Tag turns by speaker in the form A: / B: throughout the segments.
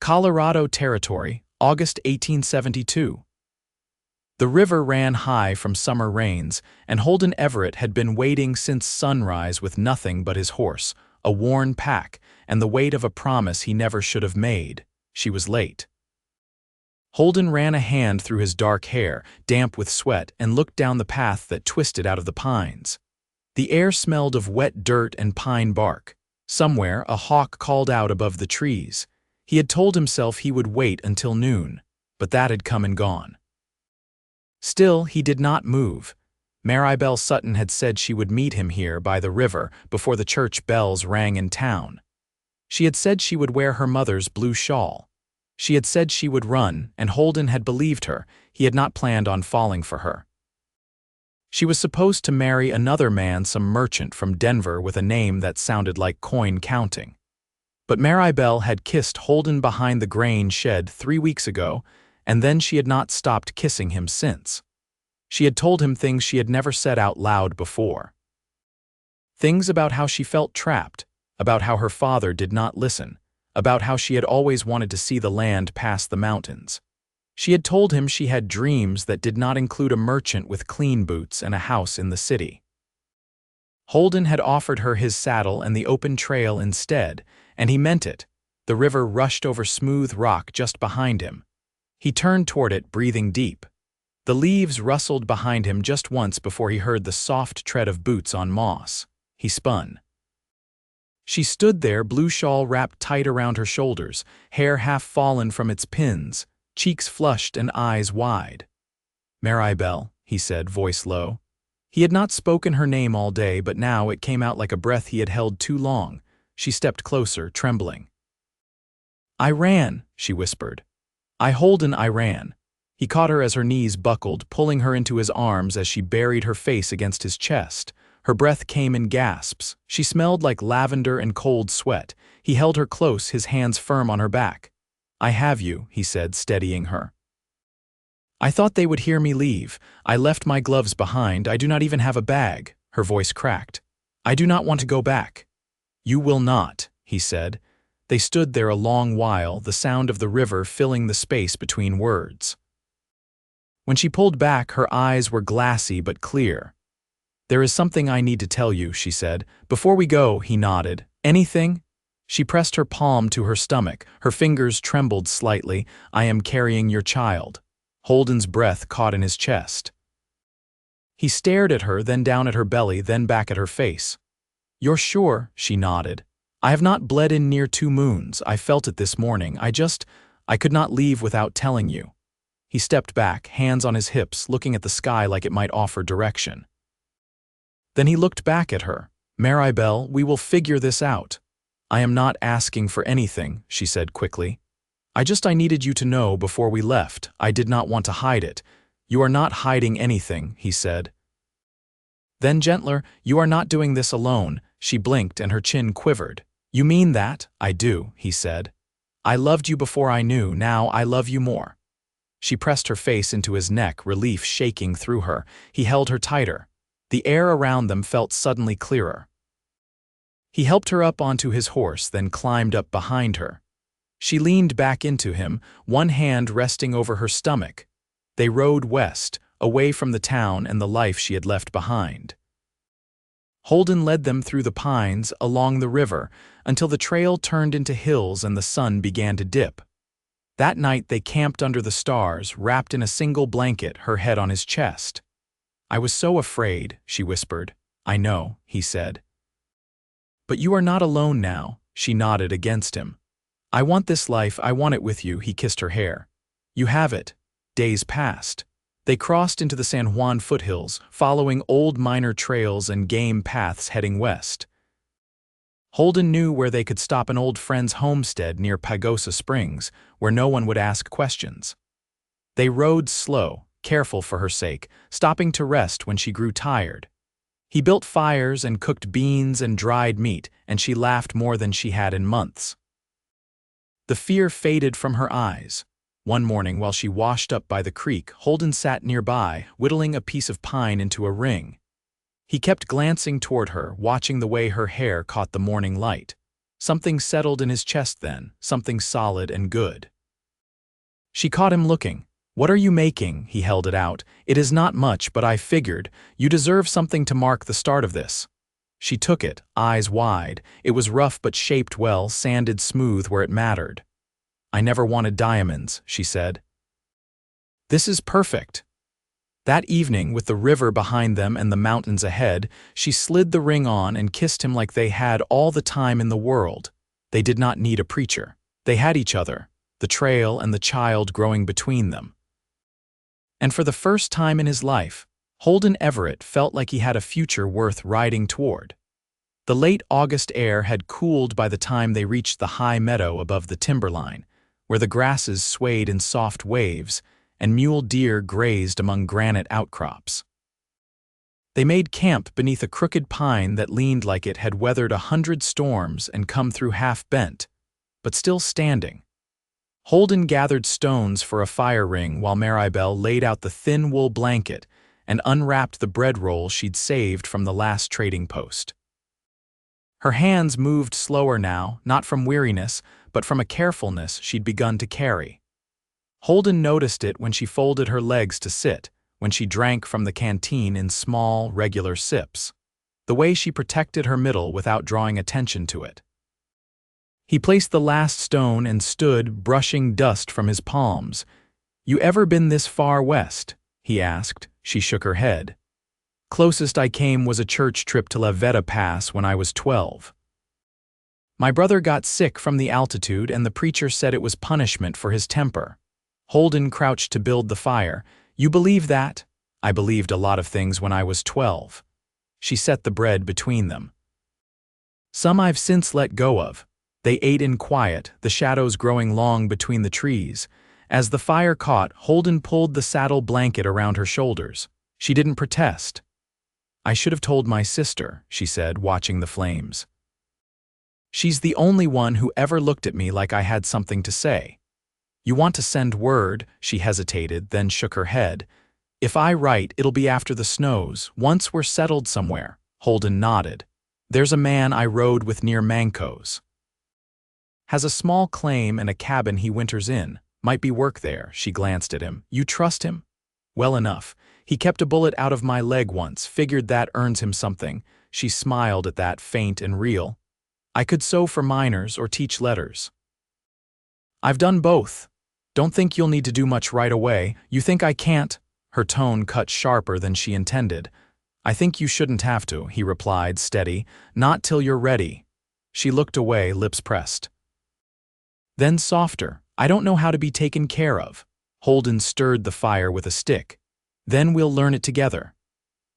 A: Colorado Territory, August 1872. The river ran high from summer rains, and Holden Everett had been waiting since sunrise with nothing but his horse, a worn pack, and the weight of a promise he never should have made. She was late. Holden ran a hand through his dark hair, damp with sweat, and looked down the path that twisted out of the pines. The air smelled of wet dirt and pine bark. Somewhere, a hawk called out above the trees. He had told himself he would wait until noon, but that had come and gone. Still, he did not move. Maribelle Sutton had said she would meet him here by the river before the church bells rang in town. She had said she would wear her mother's blue shawl. She had said she would run, and Holden had believed her. He had not planned on falling for her. She was supposed to marry another man, some merchant from Denver with a name that sounded like coin counting. But Maribelle had kissed Holden behind the grain shed 3 weeks ago, and then she had not stopped kissing him since. She had told him things she had never said out loud before. Things about how she felt trapped, about how her father did not listen, about how she had always wanted to see the land past the mountains. She had told him she had dreams that did not include a merchant with clean boots and a house in the city. Holden had offered her his saddle and the open trail instead, and he meant it. The river rushed over smooth rock just behind him. He turned toward it, breathing deep. The leaves rustled behind him just once before he heard the soft tread of boots on moss. He spun. She stood there, blue shawl wrapped tight around her shoulders, hair half fallen from its pins, cheeks flushed and eyes wide. "Maribelle," he said, voice low. He had not spoken her name all day, but now it came out like a breath he had held too long. She stepped closer, trembling. "I ran," she whispered. "I ran." He caught her as her knees buckled, pulling her into his arms as she buried her face against his chest. Her breath came in gasps. She smelled like lavender and cold sweat. He held her close, his hands firm on her back. "I have you," he said, steadying her. "I thought they would hear me leave. I left my gloves behind. I do not even have a bag." Her voice cracked. "I do not want to go back." "You will not," he said. They stood there a long while, the sound of the river filling the space between words. When she pulled back, her eyes were glassy but clear. "There is something I need to tell you," she said. "Before we go," he nodded. "Anything?" She pressed her palm to her stomach. Her fingers trembled slightly. "I am carrying your child." Holden's breath caught in his chest. He stared at her, then down at her belly, then back at her face. "You're sure?" She nodded. "I have not bled in near 2 moons. I felt it this morning. I could not leave without telling you." He stepped back, hands on his hips, looking at the sky like it might offer direction. Then he looked back at her. "Maribelle, we will figure this out." "I am not asking for anything," she said quickly. I needed you to know before we left. I did not want to hide it." "You are not hiding anything," he said. Then gentler, "You are not doing this alone." She blinked and her chin quivered. "You mean that?" "I do," he said. "I loved you before I knew. Now I love you more." She pressed her face into his neck, relief shaking through her. He held her tighter. The air around them felt suddenly clearer. He helped her up onto his horse, then climbed up behind her. She leaned back into him, one hand resting over her stomach. They rode west, away from the town and the life she had left behind. Holden led them through the pines, along the river, until the trail turned into hills and the sun began to dip. That night they camped under the stars, wrapped in a single blanket, her head on his chest. "I was so afraid," she whispered. "I know," he said. "But you are not alone now." She nodded against him. "I want this life. I want it with you." He kissed her hair. "You have it." Days passed. They crossed into the San Juan foothills, following old miner trails and game paths heading west. Holden knew where they could stop an old friend's homestead near Pagosa Springs, where no one would ask questions. They rode slow, careful for her sake, stopping to rest when she grew tired. He built fires and cooked beans and dried meat, and she laughed more than she had in months. The fear faded from her eyes. One morning, while she washed up by the creek, Holden sat nearby, whittling a piece of pine into a ring. He kept glancing toward her, watching the way her hair caught the morning light. Something settled in his chest then, something solid and good. She caught him looking. "What are you making?" He held it out. "It is not much, but I figured, you deserve something to mark the start of this." She took it, eyes wide. It was rough but shaped well, sanded smooth where it mattered. "I never wanted diamonds," she said. "This is perfect." That evening, with the river behind them and the mountains ahead, she slid the ring on and kissed him like they had all the time in the world. They did not need a preacher. They had each other, the trail and the child growing between them. And for the first time in his life, Holden Everett felt like he had a future worth riding toward. The late August air had cooled by the time they reached the high meadow above the timberline, where the grasses swayed in soft waves and mule deer grazed among granite outcrops. They made camp beneath a crooked pine that leaned like it had weathered 100 storms and come through half bent, but still standing. Holden gathered stones for a fire ring while Maribelle laid out the thin wool blanket and unwrapped the bread roll she'd saved from the last trading post. Her hands moved slower now, not from weariness, but from a carefulness she'd begun to carry. Holden noticed it when she folded her legs to sit, when she drank from the canteen in small, regular sips, the way she protected her middle without drawing attention to it. He placed the last stone and stood, brushing dust from his palms. "You ever been this far west?" he asked. She shook her head. "Closest I came was a church trip to La Veta Pass when I was 12. My brother got sick from the altitude and the preacher said it was punishment for his temper." Holden crouched to build the fire. "You believe that?" "I believed a lot of things when I was 12. She set the bread between them. "Some I've since let go of." They ate in quiet, the shadows growing long between the trees. As the fire caught, Holden pulled the saddle blanket around her shoulders. She didn't protest. "I should have told my sister," she said, watching the flames. "She's the only one who ever looked at me like I had something to say." "You want to send word?" She hesitated, then shook her head. "If I write, it'll be after the snows, once we're settled somewhere." Holden nodded. "There's a man I rode with near Mancos. Has a small claim and a cabin he winters in. Might be work there." She glanced at him. "You trust him?" "Well enough. He kept a bullet out of my leg once, figured that earns him something." She smiled at that, faint and real. "I could sew for miners or teach letters. I've done both. Don't think you'll need to do much right away." "You think I can't?" Her tone cut sharper than she intended. "I think you shouldn't have to," he replied, steady. "Not till you're ready." She looked away, lips pressed. Then softer, "I don't know how to be taken care of." Holden stirred the fire with a stick. "Then we'll learn it together."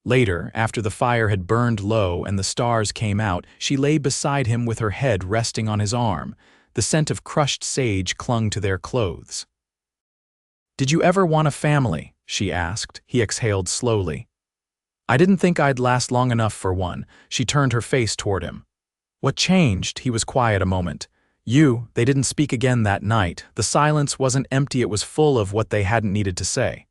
A: Later, after the fire had burned low and the stars came out, she lay beside him with her head resting on his arm. The scent of crushed sage clung to their clothes. "Did you ever want a family?" she asked. He exhaled slowly. "I didn't think I'd last long enough for one." She turned her face toward him. "What changed?" He was quiet a moment. They didn't speak again that night. The silence wasn't empty, it was full of what they hadn't needed to say.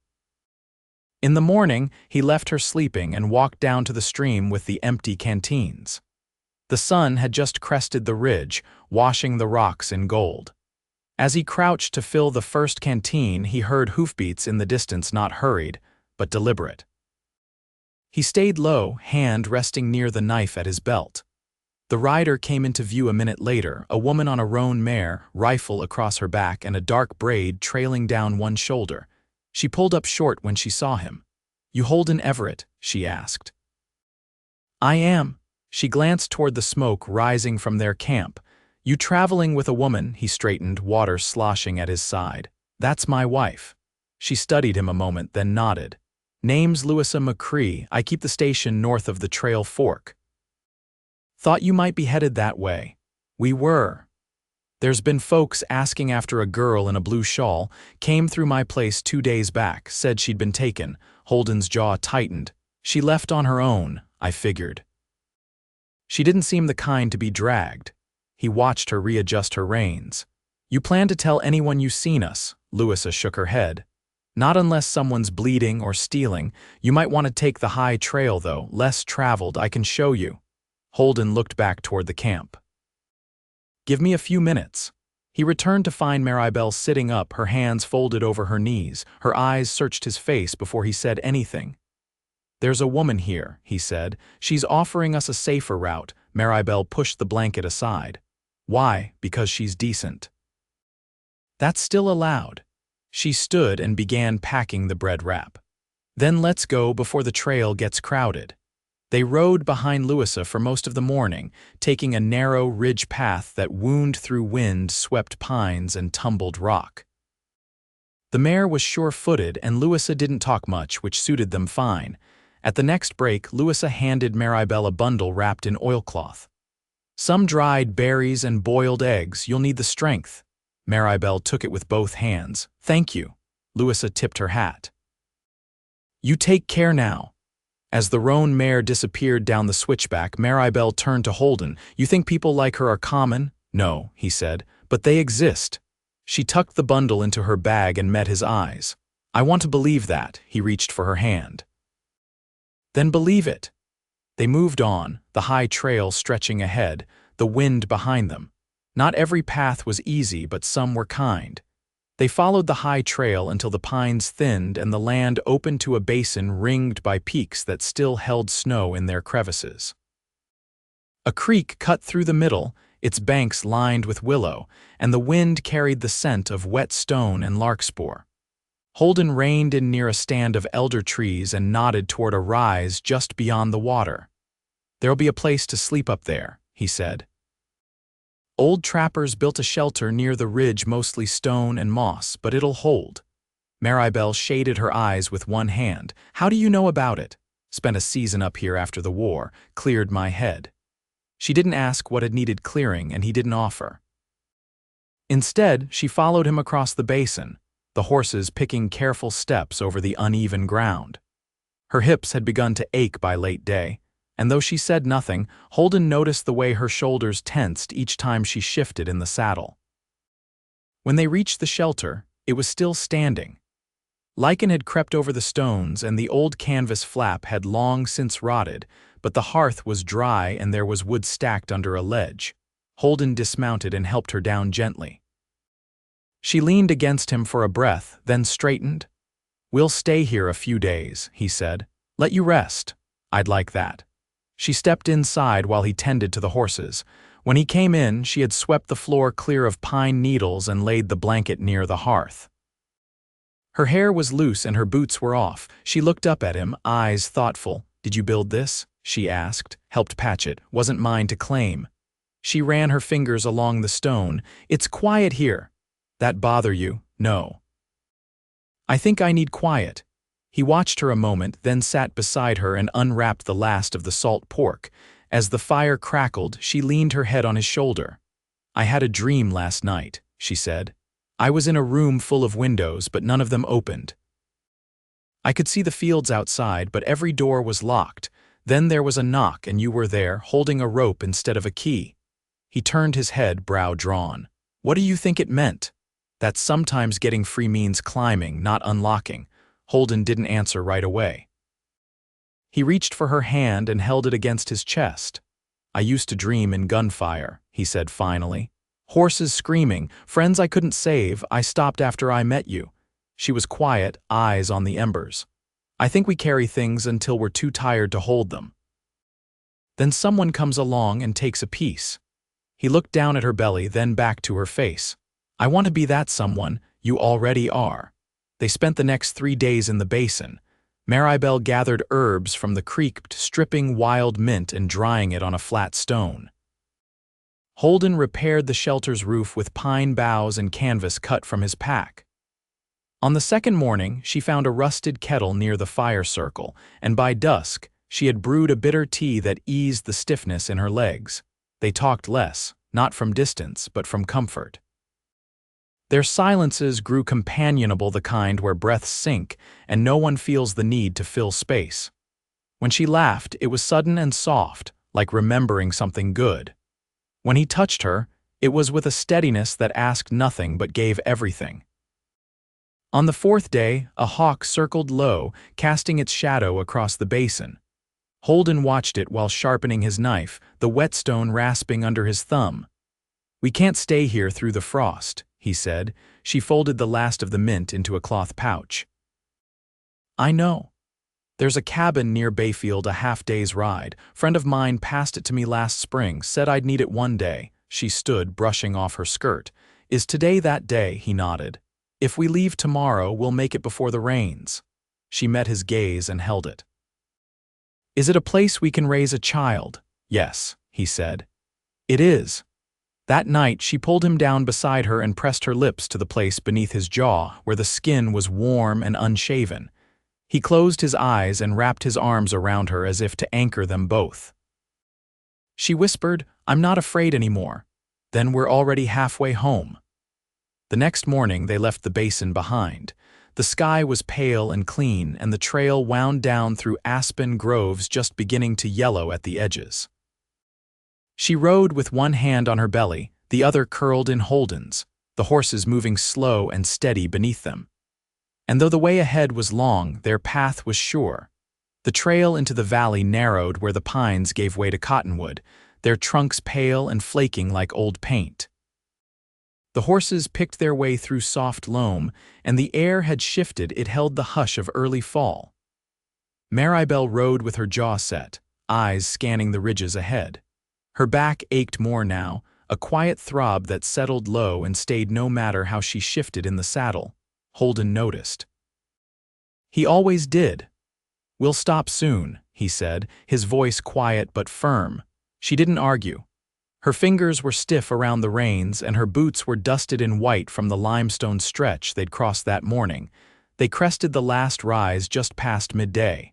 A: In the morning, he left her sleeping and walked down to the stream with the empty canteens. The sun had just crested the ridge, washing the rocks in gold. As he crouched to fill the first canteen, he heard hoofbeats in the distance, not hurried, but deliberate. He stayed low, hand resting near the knife at his belt. The rider came into view a minute later, a woman on a roan mare, rifle across her back and a dark braid trailing down one shoulder. She pulled up short when she saw him. "You Holden Everett?" she asked. "I am." She glanced toward the smoke rising from their camp. "You traveling with a woman?" He straightened, water sloshing at his side. "That's my wife." She studied him a moment, then nodded. "Name's Louisa McCree. I keep the station north of the Trail Fork." "Thought you might be headed that way." "We were. There's been folks asking after a girl in a blue shawl. Came through my place 2 days back, said she'd been taken." Holden's jaw tightened. "She left on her own, I figured." She didn't seem the kind to be dragged. He watched her readjust her reins. "You plan to tell anyone you've seen us?" Louisa shook her head. "Not unless someone's bleeding or stealing. You might want to take the high trail, though, less traveled. I can show you." Holden looked back toward the camp. Give me a few minutes. He returned to find Maribelle sitting up, her hands folded over her knees. Her eyes searched his face before he said anything. There's a woman here, he said. She's offering us a safer route. Maribelle pushed the blanket aside. Why? Because she's decent. That's still allowed. She stood and began packing the bread wrap. Then let's go before the trail gets crowded. They rode behind Louisa for most of the morning, taking a narrow ridge path that wound through wind-swept pines and tumbled rock. The mare was sure-footed and Louisa didn't talk much, which suited them fine. At the next break, Louisa handed Maribelle a bundle wrapped in oilcloth. Some dried berries and boiled eggs. You'll need the strength. Maribelle took it with both hands. Thank you. Louisa tipped her hat. You take care now. As the roan mare disappeared down the switchback, Maribelle turned to Holden. You think people like her are common? No, he said, but they exist. She tucked the bundle into her bag and met his eyes. I want to believe that. He reached for her hand. Then believe it. They moved on, the high trail stretching ahead, the wind behind them. Not every path was easy, but some were kind. They followed the high trail until the pines thinned and the land opened to a basin ringed by peaks that still held snow in their crevices. A creek cut through the middle, its banks lined with willow, and the wind carried the scent of wet stone and larkspur. Holden reined in near a stand of elder trees and nodded toward a rise just beyond the water. There'll be a place to sleep up there, he said. Old trappers built a shelter near the ridge, mostly stone and moss, but it'll hold. Maribelle shaded her eyes with one hand. How do you know about it? Spent a season up here after the war, cleared my head. She didn't ask what had needed clearing, and he didn't offer. Instead, she followed him across the basin, the horses picking careful steps over the uneven ground. Her hips had begun to ache by late day, and though she said nothing, Holden noticed the way her shoulders tensed each time she shifted in the saddle. When they reached the shelter, it was still standing. Lichen had crept over the stones and the old canvas flap had long since rotted, but the hearth was dry and there was wood stacked under a ledge. Holden dismounted and helped her down gently. She leaned against him for a breath, then straightened. We'll stay here a few days, he said. Let you rest. I'd like that. She stepped inside while he tended to the horses. When he came in, she had swept the floor clear of pine needles and laid the blanket near the hearth. Her hair was loose and her boots were off. She looked up at him, eyes thoughtful. Did you build this? She asked, helped patch it. Wasn't mine to claim. She ran her fingers along the stone. It's quiet here. That bother you? No. I think I need quiet. He watched her a moment, then sat beside her and unwrapped the last of the salt pork. As the fire crackled, she leaned her head on his shoulder. I had a dream last night, she said. I was in a room full of windows, but none of them opened. I could see the fields outside, but every door was locked. Then there was a knock and you were there, holding a rope instead of a key. He turned his head, brow drawn. What do you think it meant? That sometimes getting free means climbing, not unlocking. Holden didn't answer right away. He reached for her hand and held it against his chest. I used to dream in gunfire, he said finally. Horses screaming, friends I couldn't save. I stopped after I met you. She was quiet, eyes on the embers. I think we carry things until we're too tired to hold them. Then someone comes along and takes a piece. He looked down at her belly, then back to her face. I want to be that someone. You already are. They spent the next 3 days in the basin. Maribelle gathered herbs from the creek, stripping wild mint and drying it on a flat stone. Holden repaired the shelter's roof with pine boughs and canvas cut from his pack. On the second morning, she found a rusted kettle near the fire circle, and by dusk, she had brewed a bitter tea that eased the stiffness in her legs. They talked less, not from distance, but from comfort. Their silences grew companionable, the kind where breaths sink and no one feels the need to fill space. When she laughed, it was sudden and soft, like remembering something good. When he touched her, it was with a steadiness that asked nothing but gave everything. On the fourth day, a hawk circled low, casting its shadow across the basin. Holden watched it while sharpening his knife, the whetstone rasping under his thumb. "We can't stay here through the frost," he said. She folded the last of the mint into a cloth pouch. "I know. There's a cabin near Bayfield, a half-day's ride. Friend of mine passed it to me last spring, said I'd need it one day." She stood, brushing off her skirt. "Is today that day?" He nodded. "If we leave tomorrow, we'll make it before the rains." She met his gaze and held it. "Is it a place we can raise a child?" "Yes," he said. "It is." That night, she pulled him down beside her and pressed her lips to the place beneath his jaw, where the skin was warm and unshaven. He closed his eyes and wrapped his arms around her as if to anchor them both. She whispered, "I'm not afraid anymore." "Then we're already halfway home." The next morning, they left the basin behind. The sky was pale and clean, and the trail wound down through aspen groves just beginning to yellow at the edges. She rode with one hand on her belly, the other curled in Holden's, the horses moving slow and steady beneath them. And though the way ahead was long, their path was sure. The trail into the valley narrowed where the pines gave way to cottonwood, their trunks pale and flaking like old paint. The horses picked their way through soft loam, and the air had shifted. It held the hush of early fall. Maribelle rode with her jaw set, eyes scanning the ridges ahead. Her back ached more now, a quiet throb that settled low and stayed no matter how she shifted in the saddle. Holden noticed. He always did. "We'll stop soon," he said, his voice quiet but firm. She didn't argue. Her fingers were stiff around the reins, and her boots were dusted in white from the limestone stretch they'd crossed that morning. They crested the last rise just past midday.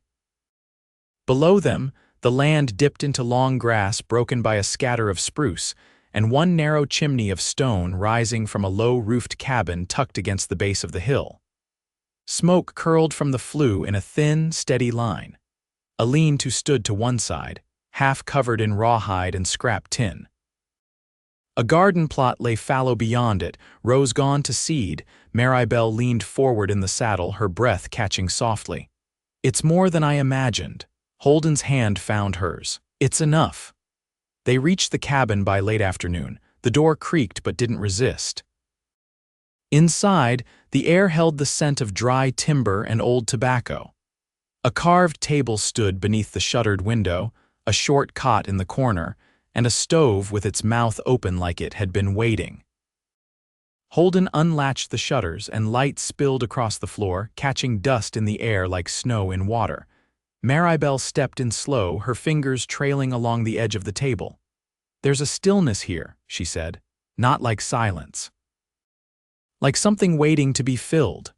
A: Below them, the land dipped into long grass broken by a scatter of spruce, and one narrow chimney of stone rising from a low-roofed cabin tucked against the base of the hill. Smoke curled from the flue in a thin, steady line. A lean-to stood to one side, half covered in rawhide and scrap tin. A garden plot lay fallow beyond it, rose gone to seed. Maribelle leaned forward in the saddle, her breath catching softly. "It's more than I imagined." Holden's hand found hers. "It's enough." They reached the cabin by late afternoon. The door creaked but didn't resist. Inside, the air held the scent of dry timber and old tobacco. A carved table stood beneath the shuttered window, a short cot in the corner, and a stove with its mouth open like it had been waiting. Holden unlatched the shutters, and light spilled across the floor, catching dust in the air like snow in water. Maribelle stepped in slow, her fingers trailing along the edge of the table. "There's a stillness here," she said, "not like silence. Like something waiting to be filled."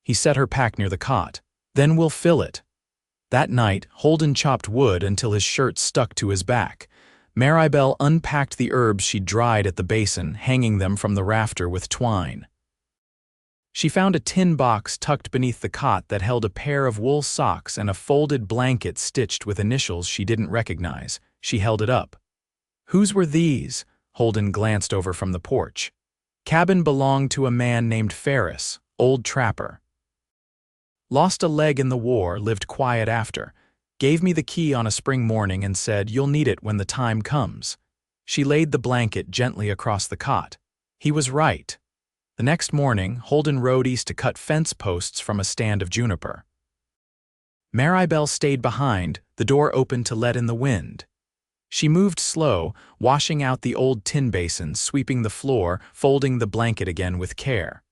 A: He set her pack near the cot. "Then we'll fill it." That night, Holden chopped wood until his shirt stuck to his back. Maribelle unpacked the herbs she'd dried at the basin, hanging them from the rafter with twine. She found a tin box tucked beneath the cot that held a pair of wool socks and a folded blanket stitched with initials she didn't recognize. She held it up. "Whose were these?" Holden glanced over from the porch. "Cabin belonged to a man named Ferris, old trapper. Lost a leg in the war, lived quiet after. Gave me the key on a spring morning and said, 'You'll need it when the time comes.'" She laid the blanket gently across the cot. He was right. The next morning, Holden rode east to cut fence posts from a stand of juniper. Maribelle stayed behind, the door open to let in the wind. She moved slow, washing out the old tin basins, sweeping the floor, folding the blanket again with care.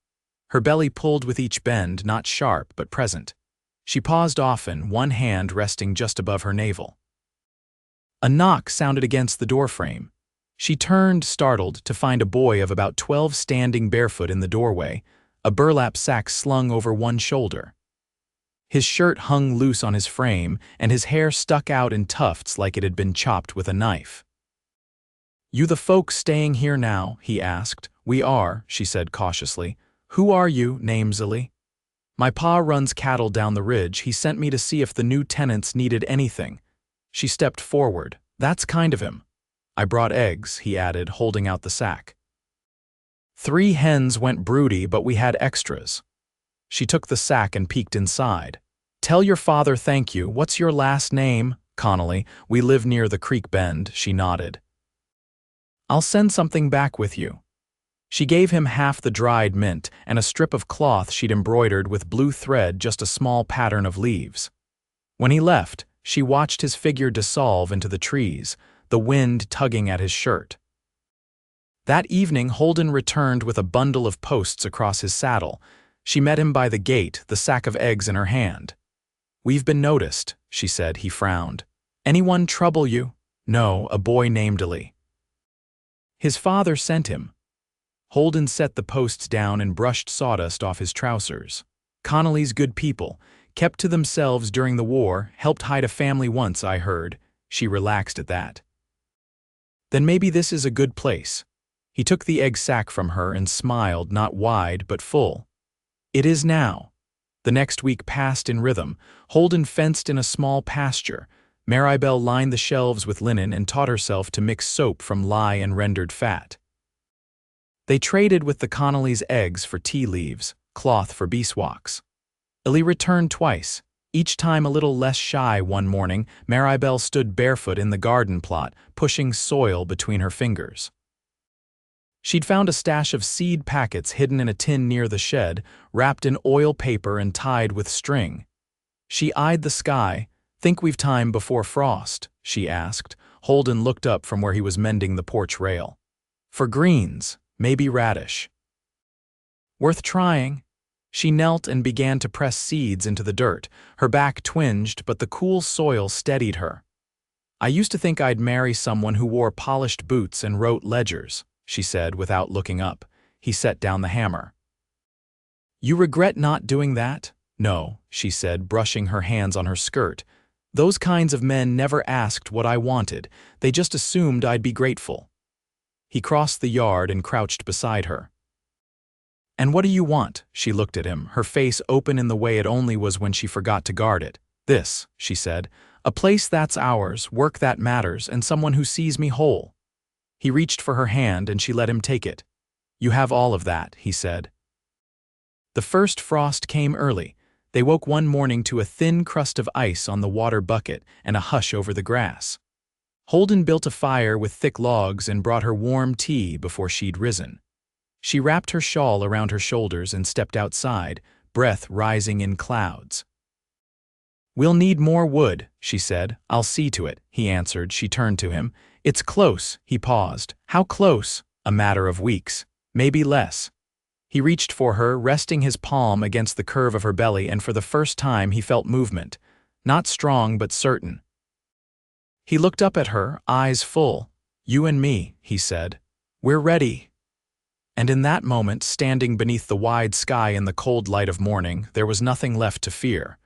A: Her belly pulled with each bend, not sharp but present. She paused often, one hand resting just above her navel. A knock sounded against the doorframe. She turned, startled, to find a boy of about 12 standing barefoot in the doorway, a burlap sack slung over one shoulder. His shirt hung loose on his frame, and his hair stuck out in tufts like it had been chopped with a knife. "You the folks staying here now?" he asked. "We are," she said cautiously. "Who are you, namesily?" "My pa runs cattle down the ridge. He sent me to see if the new tenants needed anything." She stepped forward. "That's kind of him." "I brought eggs," he added, holding out the sack. "3 hens went broody, but we had extras." She took the sack and peeked inside. "Tell your father thank you. What's your last name?" "Connolly. We live near the creek bend," she nodded. I'll send something back with you. She gave him half the dried mint and a strip of cloth she'd embroidered with blue thread, just a small pattern of leaves. When he left, she watched his figure dissolve into the trees, the wind tugging at his shirt. That evening, Holden returned with a bundle of posts across his saddle. She met him by the gate, the sack of eggs in her hand. "We've been noticed," she said. He frowned. "Anyone trouble you?" "No, a boy named Lee. His father sent him." Holden set the posts down and brushed sawdust off his trousers. "Connolly's good people. Kept to themselves during the war, helped hide a family once, I heard." She relaxed at that. "Then maybe this is a good place." He took the egg sack from her and smiled, not wide but full. "It is now." The next week passed in rhythm. Holden fenced in a small pasture. Maribelle lined the shelves with linen and taught herself to mix soap from lye and rendered fat. They traded with the Connollys' eggs for tea leaves, cloth for beeswax. Ellie returned twice, each time a little less shy. One morning, Maribelle stood barefoot in the garden plot, pushing soil between her fingers. She'd found a stash of seed packets hidden in a tin near the shed, wrapped in oil paper and tied with string. She eyed the sky. "Think we've time before frost?" she asked. Holden looked up from where he was mending the porch rail. "For greens, maybe radish." "Worth trying." She knelt and began to press seeds into the dirt. Her back twinged, but the cool soil steadied her. "I used to think I'd marry someone who wore polished boots and wrote ledgers," she said without looking up. He set down the hammer. "You regret not doing that?" "No," she said, brushing her hands on her skirt. "Those kinds of men never asked what I wanted. They just assumed I'd be grateful." He crossed the yard and crouched beside her. "And what do you want?" She looked at him, her face open in the way it only was when she forgot to guard it. "This," she said. "A place that's ours, work that matters, and someone who sees me whole." He reached for her hand and she let him take it. "You have all of that," he said. The first frost came early. They woke one morning to a thin crust of ice on the water bucket and a hush over the grass. Holden built a fire with thick logs and brought her warm tea before she'd risen. She wrapped her shawl around her shoulders and stepped outside, breath rising in clouds. "We'll need more wood," she said. "I'll see to it," he answered. She turned to him. "It's close." He paused. "How close?" "A matter of weeks. Maybe less." He reached for her, resting his palm against the curve of her belly, and for the first time he felt movement. Not strong, but certain. He looked up at her, eyes full. "You and me," he said. "We're ready." And in that moment, standing beneath the wide sky in the cold light of morning, there was nothing left to fear.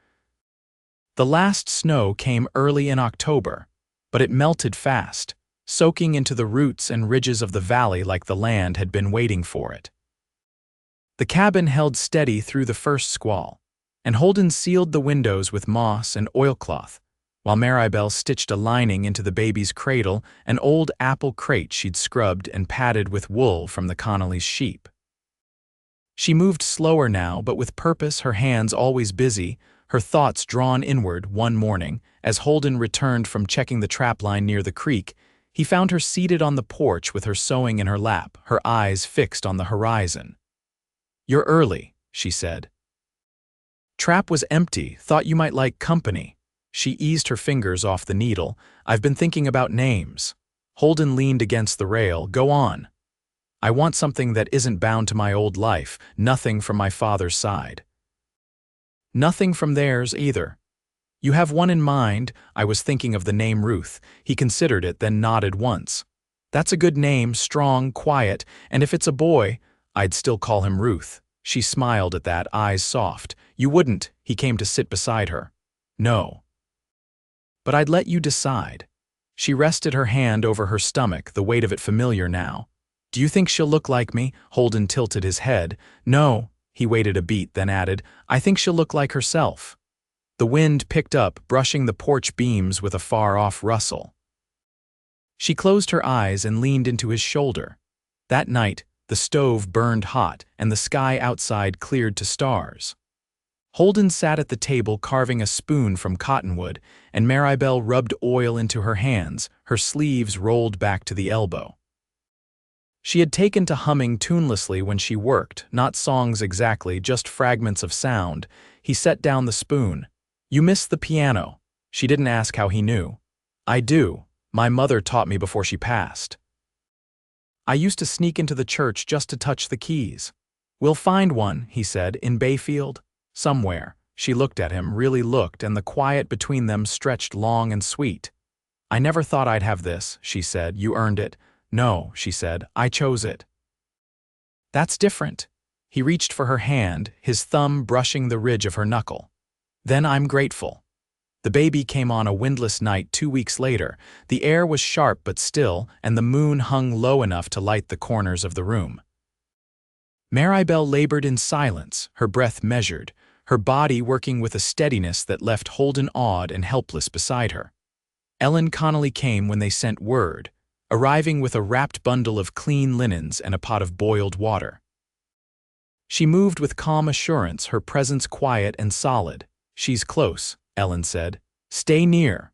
A: The last snow came early in October, but it melted fast, soaking into the roots and ridges of the valley like the land had been waiting for it. The cabin held steady through the first squall, and Holden sealed the windows with moss and oilcloth, while Maribelle stitched a lining into the baby's cradle, an old apple crate she'd scrubbed and padded with wool from the Connollys' sheep. She moved slower now, but with purpose, her hands always busy, her thoughts drawn inward. One morning, as Holden returned from checking the trapline near the creek, he found her seated on the porch with her sewing in her lap, her eyes fixed on the horizon. "You're early," she said. "Trap was empty. Thought you might like company." She eased her fingers off the needle. "I've been thinking about names." Holden leaned against the rail. "Go on." "I want something that isn't bound to my old life, nothing from my father's side." "Nothing from theirs either." "You have one in mind." "I was thinking of the name Ruth." He considered it, then nodded once. "That's a good name, strong, quiet, and if it's a boy, I'd still call him Ruth." She smiled at that, eyes soft. "You wouldn't." He came to sit beside her. "No. But I'd let you decide." She rested her hand over her stomach, the weight of it familiar now. "Do you think she'll look like me?" Holden tilted his head. "No." He waited a beat, then added, "I think she'll look like herself." The wind picked up, brushing the porch beams with a far-off rustle. She closed her eyes and leaned into his shoulder. That night, the stove burned hot, and the sky outside cleared to stars. Holden sat at the table carving a spoon from cottonwood, and Maribelle rubbed oil into her hands, her sleeves rolled back to the elbow. She had taken to humming tunelessly when she worked, not songs exactly, just fragments of sound. He set down the spoon. "You miss the piano." She didn't ask how he knew. "I do. My mother taught me before she passed. I used to sneak into the church just to touch the keys." "We'll find one," he said, "in Bayfield. Somewhere." She looked at him, really looked, and the quiet between them stretched long and sweet. "I never thought I'd have this," she said. "You earned it." "No," she said, "I chose it." "That's different." He reached for her hand, his thumb brushing the ridge of her knuckle. "Then I'm grateful." The baby came on a windless night 2 weeks later. The air was sharp but still, and the moon hung low enough to light the corners of the room. Maribelle labored in silence, her breath measured, her body working with a steadiness that left Holden awed and helpless beside her. Ellen Connolly came when they sent word, arriving with a wrapped bundle of clean linens and a pot of boiled water. She moved with calm assurance, her presence quiet and solid. "She's close," Ellen said. "Stay near."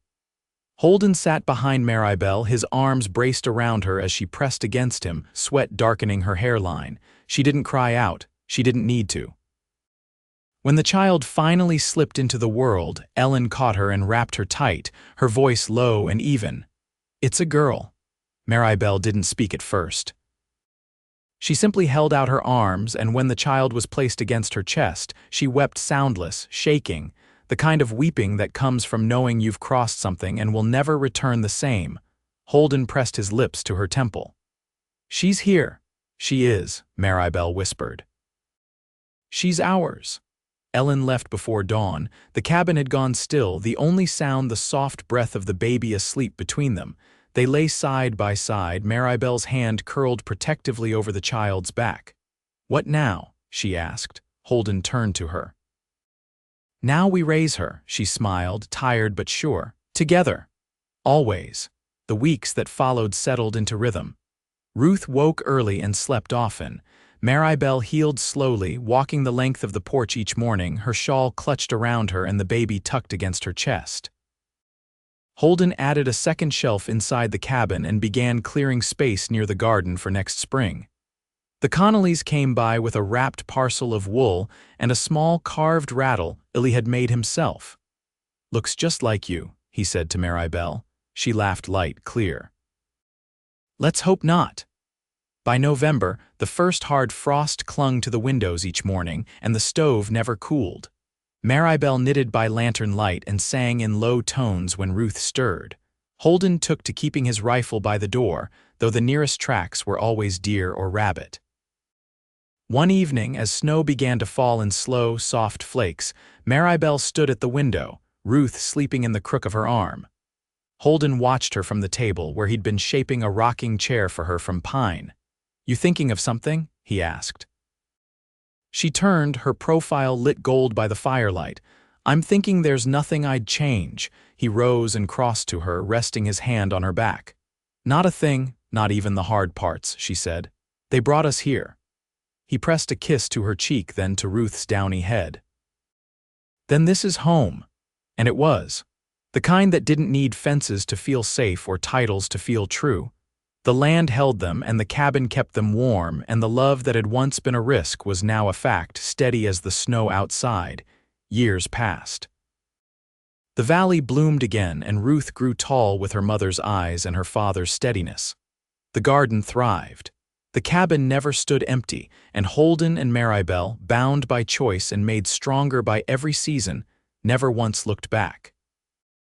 A: Holden sat behind Maribelle, his arms braced around her as she pressed against him, sweat darkening her hairline. She didn't cry out. She didn't need to. When the child finally slipped into the world, Ellen caught her and wrapped her tight, her voice low and even. "It's a girl." Maribelle didn't speak at first. She simply held out her arms, and when the child was placed against her chest, she wept soundless, shaking, the kind of weeping that comes from knowing you've crossed something and will never return the same. Holden pressed his lips to her temple. "She's here." "She is," Maribelle whispered. "She's ours." Ellen left before dawn. The cabin had gone still, the only sound the soft breath of the baby asleep between them. They lay side by side, Maribelle's hand curled protectively over the child's back. "What now?" she asked. Holden turned to her. "Now we raise her," she smiled, tired but sure. "Together. Always." The weeks that followed settled into rhythm. Ruth woke early and slept often. Maribelle healed slowly, walking the length of the porch each morning, her shawl clutched around her and the baby tucked against her chest. Holden added a second shelf inside the cabin and began clearing space near the garden for next spring. The Connollys came by with a wrapped parcel of wool and a small carved rattle Illy had made himself. "Looks just like you," he said to Maribelle. She laughed light, clear. "Let's hope not." By November, the first hard frost clung to the windows each morning, and the stove never cooled. Maribelle knitted by lantern light and sang in low tones when Ruth stirred. Holden took to keeping his rifle by the door, though the nearest tracks were always deer or rabbit. One evening, as snow began to fall in slow, soft flakes, Maribelle stood at the window, Ruth sleeping in the crook of her arm. Holden watched her from the table, where he'd been shaping a rocking chair for her from pine. "You thinking of something?" he asked. She turned, her profile lit gold by the firelight. "I'm thinking there's nothing I'd change." He rose and crossed to her, resting his hand on her back. "Not a thing, not even the hard parts," she said. "They brought us here." He pressed a kiss to her cheek, then to Ruth's downy head. "Then this is home." And it was. The kind that didn't need fences to feel safe or titles to feel true. The land held them, and the cabin kept them warm, and the love that had once been a risk was now a fact, steady as the snow outside. Years passed. The valley bloomed again, and Ruth grew tall with her mother's eyes and her father's steadiness. The garden thrived. The cabin never stood empty, and Holden and Maribelle, bound by choice and made stronger by every season, never once looked back.